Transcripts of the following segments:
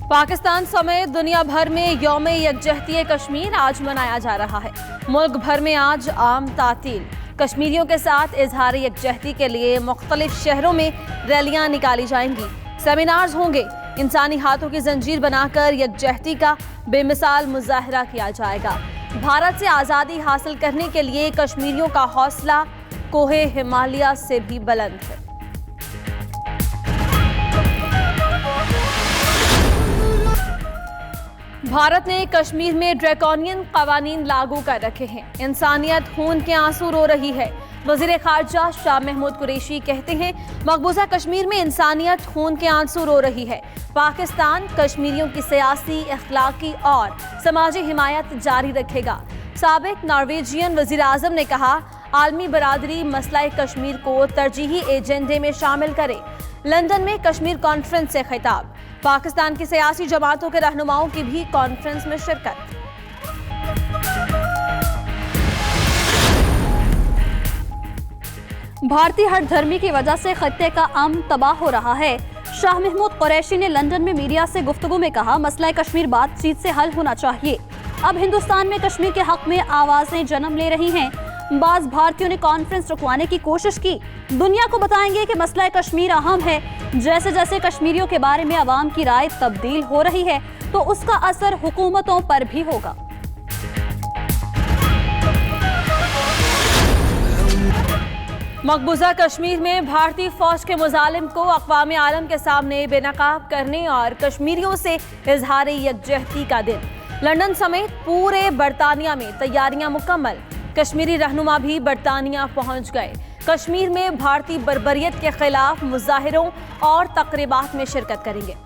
पाकिस्तान समेत दुनिया भर में यौम यकजहती कश्मीर आज मनाया जा रहा है। मुल्क भर में आज आम तातील। कश्मीरियों के साथ इजहार यकजहती के लिए मुख्तलिफ शहरों में रैलियां निकाली जाएंगी, सेमिनार्स होंगे। इंसानी हाथों की जंजीर बनाकर यकजहती का बेमिसाल मुजाहरा किया जाएगा। भारत से आज़ादी हासिल करने के लिए कश्मीरियों का हौसला कोहे हिमालय से भी बुलंद है। भारत ने कश्मीर में ड्रैकोनियन कवानीन लागू कर रखे हैं। इंसानियत खून के आंसू रो रही है। वज़ीर खारजा शाह महमूद कुरैशी कहते हैं, मकबूजा कश्मीर में इंसानियत खून के आंसू रो रही है। पाकिस्तान कश्मीरियों की सियासी, अखलाकी और समाजी हिमायत जारी रखेगा। साबिक नॉर्वेजियन वज़ीर आज़म ने कहा, आलमी बरादरी मसला कश्मीर को तरजीही एजेंडे में शामिल करे। लंदन में कश्मीर कॉन्फ्रेंस से खिताब। पाकिस्तान की सियासी जमातों के रहनुमाओं की भी कॉन्फ्रेंस में शिरकत। भारतीय हठधर्मी की वजह से खत्ते का अमन तबाह हो रहा है। शाह महमूद कुरैशी ने लंदन में मीडिया से गुफ्तगू में कहा, मसला कश्मीर बातचीत से हल होना चाहिए। अब हिंदुस्तान में कश्मीर के हक में आवाजें जन्म ले रही हैं। बाज भारतीयों ने कॉन्फ्रेंस रुकवाने की कोशिश की। दुनिया को बताएंगे कि मसला कश्मीर अहम है। जैसे जैसे कश्मीरियों के बारे में अवाम की राय तब्दील हो रही है तो उसका असर हुकूमतों पर भी होगा। मकबूजा कश्मीर में भारतीय फौज के मुजालिम को अक़वाम आलम के सामने बेनकाब करने और कश्मीरियों से इजहार यकजहती का दिन। लंदन समेत पूरे बरतानिया में तैयारियां मुकम्मल। कश्मीरी रहनुमा भी बरतानिया पहुंच गए। कश्मीर में भारतीय बर्बरियत के खिलाफ मुजाहिरों और तकरीबात में शिरकत करेंगे।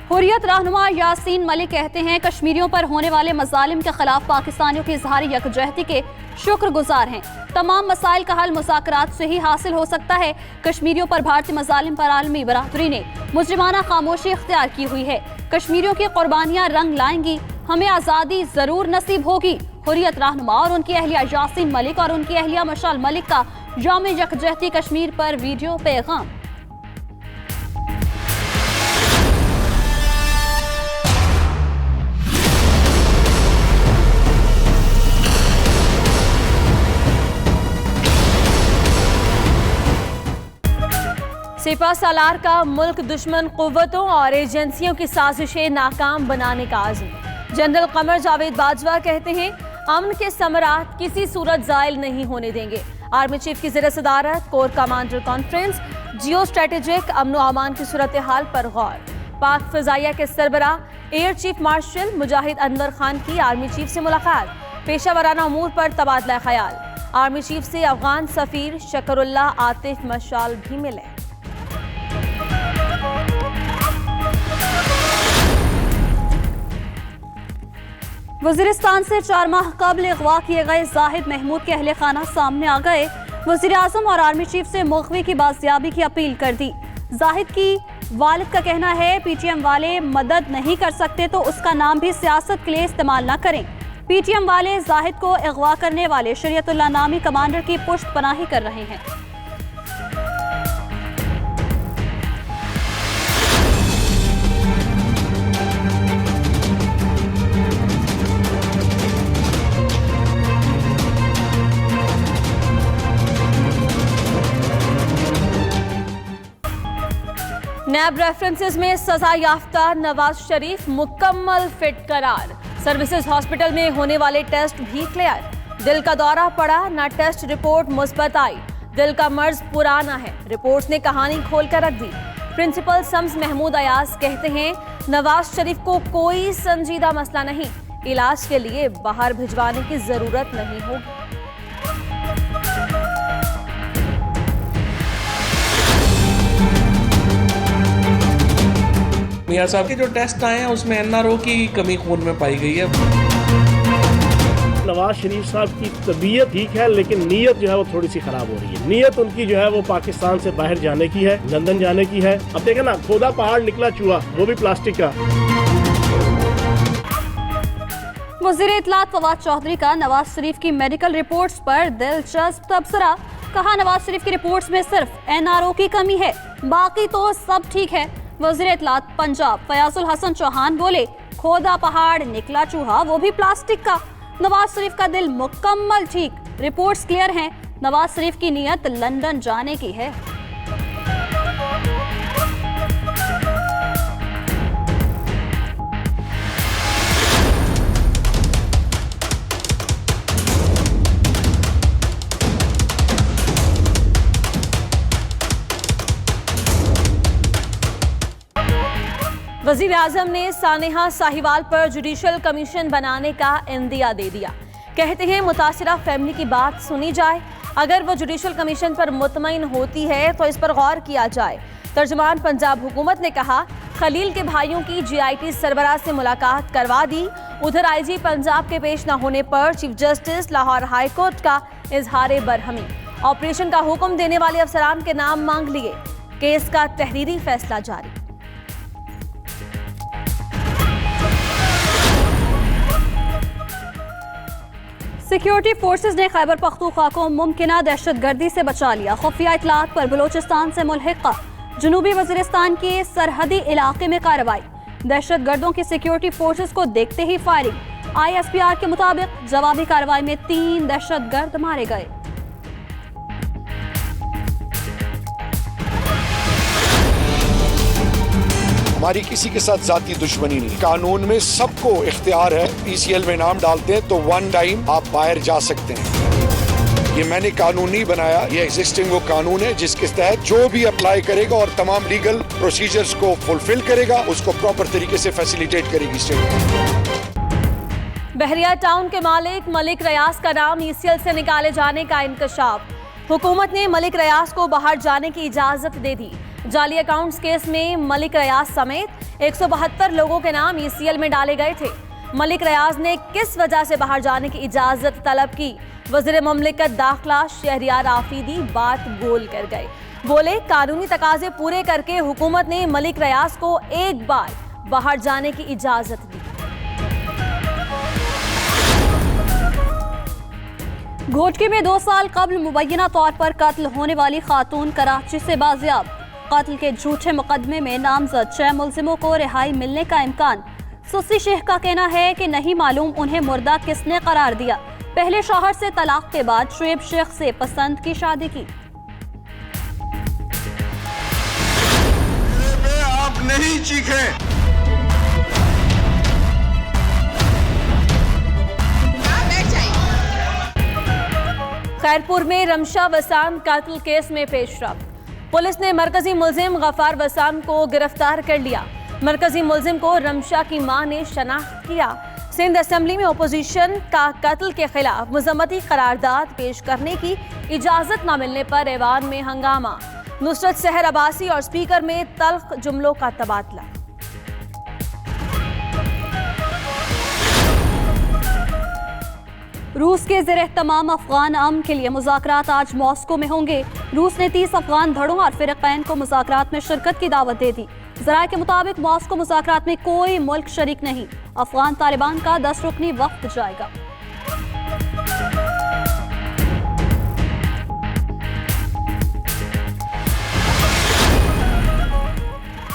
हुर्रियत रहनुमा यासीन मलिक कहते हैं, कश्मीरियों पर होने वाले मजालिम के खिलाफ पाकिस्तानियों की इजहार यकजहती के शुक्रगुजार हैं। तमाम मसाइल का हल मुज़ाकरात से ही हासिल हो सकता है। कश्मीरियों पर भारतीय मजालिम पर आलमी बरादरी ने मुजरिमाना खामोशी इख्तियार की हुई है। कश्मीरियों की कुर्बानियां रंग लाएंगी। हमें आज़ादी जरूर नसीब होगी। हुर्रियत रहनुमा और उनकी अहलिया यासीन मलिक और उनकी अहलिया मशाल मलिक का यौम यकजहती कश्मीर पर वीडियो पैगाम। सिपा सालार का मुल्क दुश्मन कुव्वतों और एजेंसियों की साजिशें नाकाम बनाने का आज़म। जनरल कमर जावेद बाजवा कहते हैं, अमन के समरात किसी सूरत ज़ायल नहीं होने देंगे। आर्मी चीफ की ज़ेर सदारत corps commander conference, geo strategic अमन व अमान की सूरत हाल पर गौर। पाक फ़िज़ाइया के सरबराह एयर चीफ मार्शल मुजाहिद अनवर खान की आर्मी चीफ से मुलाकात। पेशावराना अमूर पर तबादला ख्याल। आर्मी चीफ से अफगान सफ़ीर शकरुल्लाह आतिफ मशाल भी मिले। वज़ीरिस्तान से 4 माह कबल अगवा किए गए जाहिद महमूद के अहले खाना सामने आ गए। वज़ीर आज़म और आर्मी चीफ से मुग़वी की बाज़ियाबी की अपील कर दी। जाहिद की वालिद का कहना है, PTM वाले मदद नहीं कर सकते तो उसका नाम भी सियासत के लिए इस्तेमाल न करें। PTM वाले जाहिद को अगवा करने वाले शरीयतुल्लाह नामी कमांडर की पुष्ट पनाही कर रहे हैं। नैब रेफरेंसेस में सजा याफ्ता नवाज शरीफ मुकम्मल फिट करार। सर्विसेज हॉस्पिटल में होने वाले टेस्ट भी क्लियर। दिल का दौरा पड़ा ना, टेस्ट रिपोर्ट मुस्बत आई। दिल का मर्ज पुराना है, रिपोर्ट्स ने कहानी खोल कर रख दी। प्रिंसिपल शम्स महमूद अयाज कहते हैं, नवाज शरीफ को कोई संजीदा मसला नहीं, इलाज के लिए बाहर भिजवाने की जरूरत नहीं होगी। मियां साहब के जो टेस्ट आए हैं उसमें NRO की कमी खून में पाई गई है। नवाज शरीफ साहब की तबीयत ठीक है लेकिन नीयत जो है वो थोड़ी सी खराब हो रही है। नीयत उनकी जो है वो पाकिस्तान से बाहर जाने की है, लंदन जाने की है। अब देखें ना, खोदा पहाड़ निकला चूहा, वो भी प्लास्टिक का। वज़ीर इत्तलात फवाद चौधरी का नवाज शरीफ की मेडिकल रिपोर्ट्स पर दिलचस्प तबसरा। कहा नवाज शरीफ की रिपोर्ट्स में सिर्फ NRO की कमी है, बाकी तो सब ठीक है। वज़ीर इत्तलात पंजाब फयाजुल हसन चौहान बोले खोदा पहाड़ निकला चूहा, वो भी प्लास्टिक का। नवाज शरीफ का दिल मुकम्मल ठीक, रिपोर्ट्स क्लियर हैं। नवाज शरीफ की नीयत लंदन जाने की है। वजीर आजम ने सानेहा साहिवाल पर जुडिशल कमीशन बनाने का इंदिया दे दिया। कहते हैं मुतासिरा फैमिली की बात सुनी जाए, अगर वो जुडिशल कमीशन पर मुतमईन होती है तो इस पर गौर किया जाए। तर्जुमान पंजाब हुकूमत ने कहा खलील के भाइयों की GIT सरबराह से मुलाकात करवा दी। उधर IG पंजाब के पेश न होने पर chief justice Lahore high court का इजहार बरहमी। ऑपरेशन का हुक्म देने वाले अफसरान के नाम मांग लिए। केस का तहरीरी फैसला जारी। सिक्योरिटी फोर्सेज ने खैबर पख्तूनख्वा को मुमकिना दहशतगर्दी से बचा लिया। खुफिया इतलात पर बलोचिस्तान से मुल्हिका जनूबी वजीरिस्तान के सरहदी इलाके में कार्रवाई। दहशतगर्दों की सिक्योरिटी फोर्सेज को देखते ही फायरिंग। ISPR के मुताबिक जवाबी कार्रवाई में 3 दहशतगर्द मारे गए। हमारी किसी के साथ जाती दुश्मनी नहीं, कानून में सबको इख्तियार है। PCL में नाम डालते हैं तो 1 टाइम आप बाहर जा सकते हैं। ये मैंने कानून नहीं बनाया, ये एग्जिस्टिंग वो कानून है जिसके तहत जो भी अप्लाई करेगा और तमाम लीगल प्रोसीजर्स को फुलफिल करेगा उसको प्रॉपर तरीके से फैसिलिटेट करेगी स्टेट। बहरिया टाउन के मालिक मलिक रियाज का नाम ECL से निकाले जाने का इंकशाफ। हुकूमत ने मलिक रियाज को बाहर जाने की इजाजत दे दी। जाली अकाउंट्स केस में मलिक रियाज समेत 172 लोगों के नाम ECL में डाले गए थे। मलिक रियाज ने किस वजह से बाहर जाने की इजाजत तलब की? वज़ीर मुमलिकत दाखिला शहरियार आफरीदी बात गोल कर गए। बोले कानूनी तकाजे पूरे करके हुकूमत ने मलिक रियाज को एक बार बाहर जाने की इजाजत दी। घोटकी में 2 साल कबल मुबैना तौर पर कत्ल होने वाली खातून कराची से बाजियाब। कत्ल के झूठे मुकदमे में नामजद 6 मुलजिमों को रिहाई मिलने का इम्कान। सुस्सी शेख का कहना है कि नहीं मालूम उन्हें मुर्दा किसने करार दिया। पहले शौहर से तलाक के बाद शुएब शेख से पसंद की शादी की। आप नहीं चीखे। खैरपुर में रमशा वसान कातिल केस में पेशरफ। पुलिस ने मरकजी मुलजिम गफार वसान को गिरफ्तार कर लिया। मरकजी मुलजिम को रमशा की मां ने शनाख्त किया। सिंध असेंबली में ओपोजिशन का कत्ल के खिलाफ मजम्मती करारदाद पेश करने की इजाजत न मिलने पर ऐवान में हंगामा। नुसरत सहर अब्बासी और स्पीकर में तल्ख जुमलों का तबादला। रूस के ज़ेर-ए-तमाम अफगान अमन के लिए मुज़ाकरात आज मॉस्को में होंगे। रूस ने 30 अफगान धड़ों और फ़िरक़ैन को मुज़ाकरात में शिरकत की दावत दे दी। ज़राए के मुताबिक मॉस्को मुज़ाकरात में कोई मुल्क शरीक नहीं। अफगान तालिबान का 10 रुकनी वफ्द जाएगा।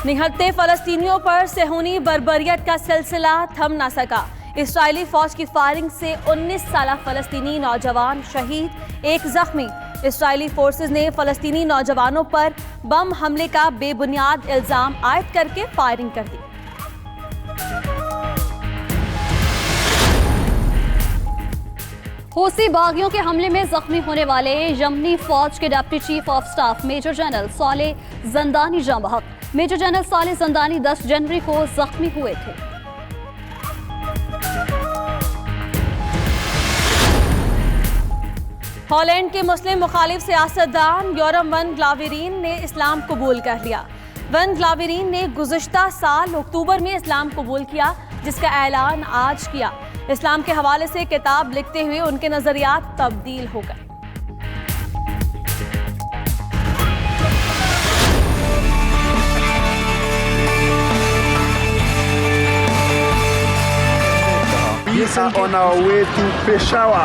निहत्ते फ़लस्तीनियों पर सेहूनी बर्बरियत का सिलसिला थम न सका। इस्राएली फौज की फायरिंग से 19 साला फ़लस्तीनी नौजवान शहीद, 1 जख्मी। इस्राएली फोर्सेज ने फ़लस्तीनी नौजवानों पर बम हमले का बेबुनियाद इल्ज़ाम आयद करके फायरिंग कर दी। हूसी बागियों के हमले में जख्मी होने वाले यमनी फौज के deputy chief of staff major general साले जंदानी जाँ बहक। मेजर जनरल साले जंदानी 10 जनवरी को जख्मी हुए थे। हॉलैंड के मुस्लिम मुखालिफ सियासतदान योरम वन ग्लावेरीन ने इस्लाम कबूल कर लिया। वन ग्लावेरीन ने गुज़िश्ता साल अक्टूबर में इस्लाम कबूल किया, जिसका ऐलान आज किया। इस्लाम के हवाले से किताब लिखते हुए उनके नजरियात तब्दील हो गए। We are on our way to Peshawar.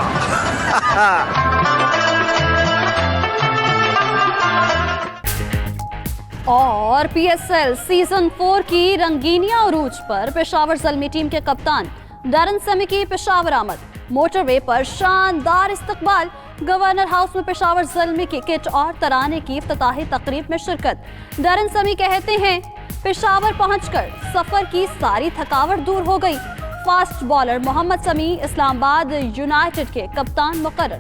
और पीएसएल सीजन 4 की रंगीनिया उरूज पर पेशावर ज़ल्मी टीम के कप्तान डैरन सेमी की पेशावर आमद। मोटरवे पर शानदार इस्तकबाल। गवर्नर हाउस में पेशावर ज़ल्मी की किट और तराने की इफ्तिताही तकरीब में शिरकत। डैरन सेमी कहते हैं पेशावर पहुंचकर सफर की सारी थकावट दूर हो गई। फास्ट बॉलर मोहम्मद समी इस्लामाबाद यूनाइटेड के कप्तान मुकर्रर।